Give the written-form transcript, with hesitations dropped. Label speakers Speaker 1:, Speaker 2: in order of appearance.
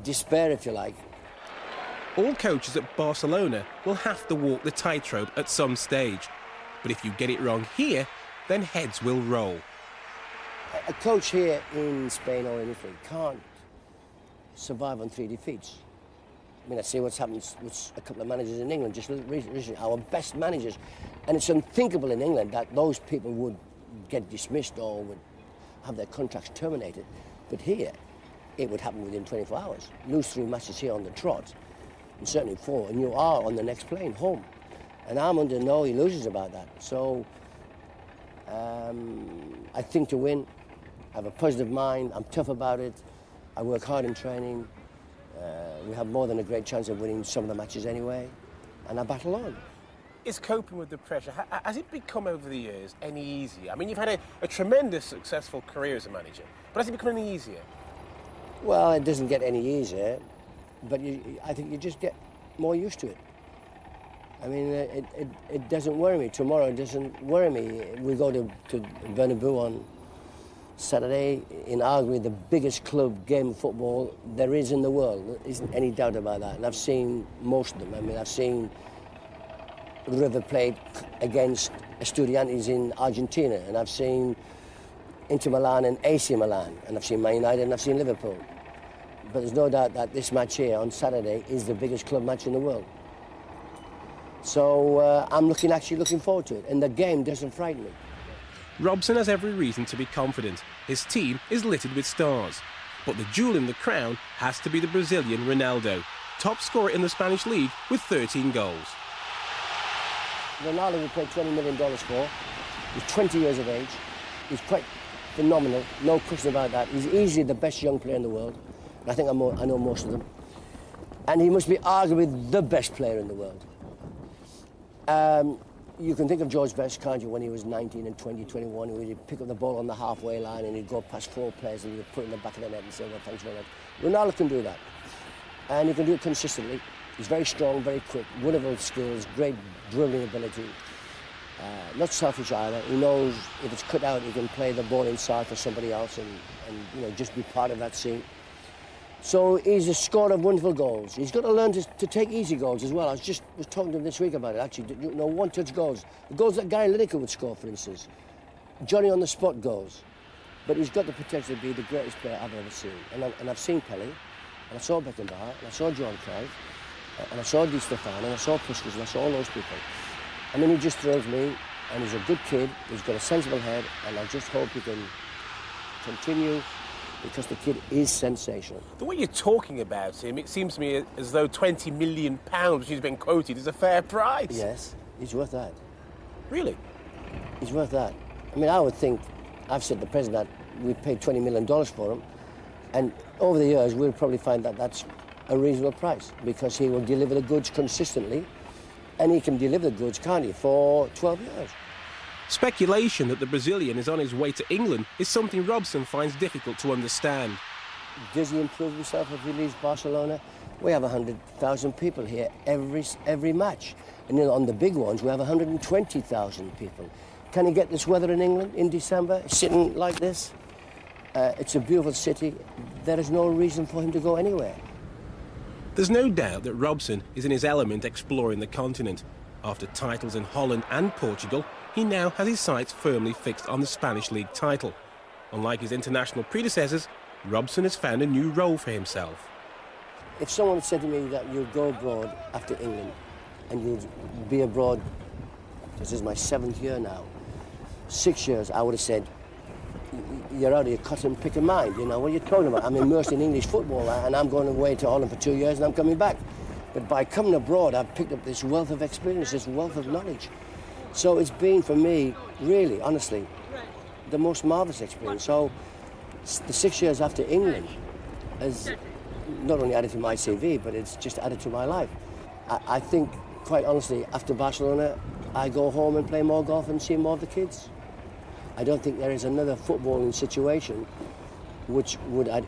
Speaker 1: despair, if you like.
Speaker 2: All coaches at Barcelona will have to walk the tightrope at some stage. But if you get it wrong here, then heads will roll.
Speaker 1: A coach here in Spain or in Italy can't survive on 3 defeats. I mean, I see what's happened with a couple of managers in England, just recently, our best managers. And it's unthinkable in England that those people would get dismissed or would have their contracts terminated. But here, it would happen within 24 hours. Lose 3 matches here on the trot, and certainly 4, and you are on the next plane home. And I'm under no illusions about that. So I think to win, I have a positive mind, I'm tough about it, I work hard in training. We have more than a great chance of winning some of the matches anyway, and I battle on.
Speaker 2: Is coping with the pressure, has it become over the years any easier? I mean, you've had a tremendous successful career as a manager, but has it become any easier?
Speaker 1: Well, it doesn't get any easier, but I think you just get more used to it. I mean, it doesn't worry me. Tomorrow it doesn't worry me. We go to Bernabeu on Saturday, in arguably the biggest club game of football there is in the world. There isn't any doubt about that. And I've seen most of them. I mean, I've seen River play against Estudiantes in Argentina, and I've seen Inter Milan and AC Milan, and I've seen Man United and I've seen Liverpool. But there's no doubt that this match here on Saturday is the biggest club match in the world. So I'm actually looking forward to it, and the game doesn't frighten me.
Speaker 2: Robson has every reason to be confident. His team is littered with stars. But the jewel in the crown has to be the Brazilian Ronaldo, top scorer in the Spanish league with 13 goals.
Speaker 1: Ronaldo we paid $20 million for. He's 20 years of age. He's quite phenomenal, no question about that. He's easily the best young player in the world. I think I know most of them. And he must be arguably the best player in the world. You can think of George Best, can't you, when he was 19 and 20, 21, he'd pick up the ball on the halfway line and he'd go past 4 players and he'd put it in the back of the net and say, well, thanks very much. Ronaldo can do that. And he can do it consistently. He's very strong, very quick, wonderful skills, great dribbling ability. Not selfish either. He knows if it's cut out, he can play the ball inside for somebody else and just be part of that scene. So he's a scorer of wonderful goals. He's got to learn to take easy goals as well. I was talking to him this week about it, actually. One-touch goals. The goals that Gary Lineker would score, for instance. Johnny on the spot goals. But he's got the potential to be the greatest player I've ever seen. And I've seen Pelé, and I saw Beckenbauer, and I saw Johan Cruyff, and I saw Di Stefano, and I saw Puskas, and I saw all those people. I mean, he just thrills me, and he's a good kid. He's got a sensible head, and I just hope he can continue, because the kid is sensational.
Speaker 2: The way you're talking about him, it seems to me as though £20 million, which has been quoted, is a fair price.
Speaker 1: Yes, he's worth that.
Speaker 2: Really?
Speaker 1: He's worth that. I mean, I would think, I've said to the president that we paid $20 million for him, and over the years we'll probably find that that's a reasonable price, because he will deliver the goods consistently, and he can deliver the goods, can't he, for 12 years.
Speaker 2: Speculation that the Brazilian is on his way to England is something Robson finds difficult to understand.
Speaker 1: Does he improve himself if he leaves Barcelona? We have 100,000 people here every match. And on the big ones, we have 120,000 people. Can he get this weather in England in December, sitting like this? It's a beautiful city. There is no reason for him to go anywhere.
Speaker 2: There's no doubt that Robson is in his element exploring the continent. After titles in Holland and Portugal, he now has his sights firmly fixed on the Spanish League title. Unlike his international predecessors, Robson has found a new role for himself.
Speaker 1: If someone had said to me that you'd go abroad after England and you'd be abroad, this is my 7th year now, 6 years, I would have said, you're out of your cotton picking mind, you know, what are you talking about? I'm immersed in English football and I'm going away to Holland for 2 years and I'm coming back. But by coming abroad, I've picked up this wealth of experience, this wealth of knowledge. So it's been, for me, really, honestly, the most marvellous experience. So the 6 years after England has not only added to my CV, but it's just added to my life. I think, quite honestly, after Barcelona, I go home and play more golf and see more of the kids. I don't think there is another footballing situation which would add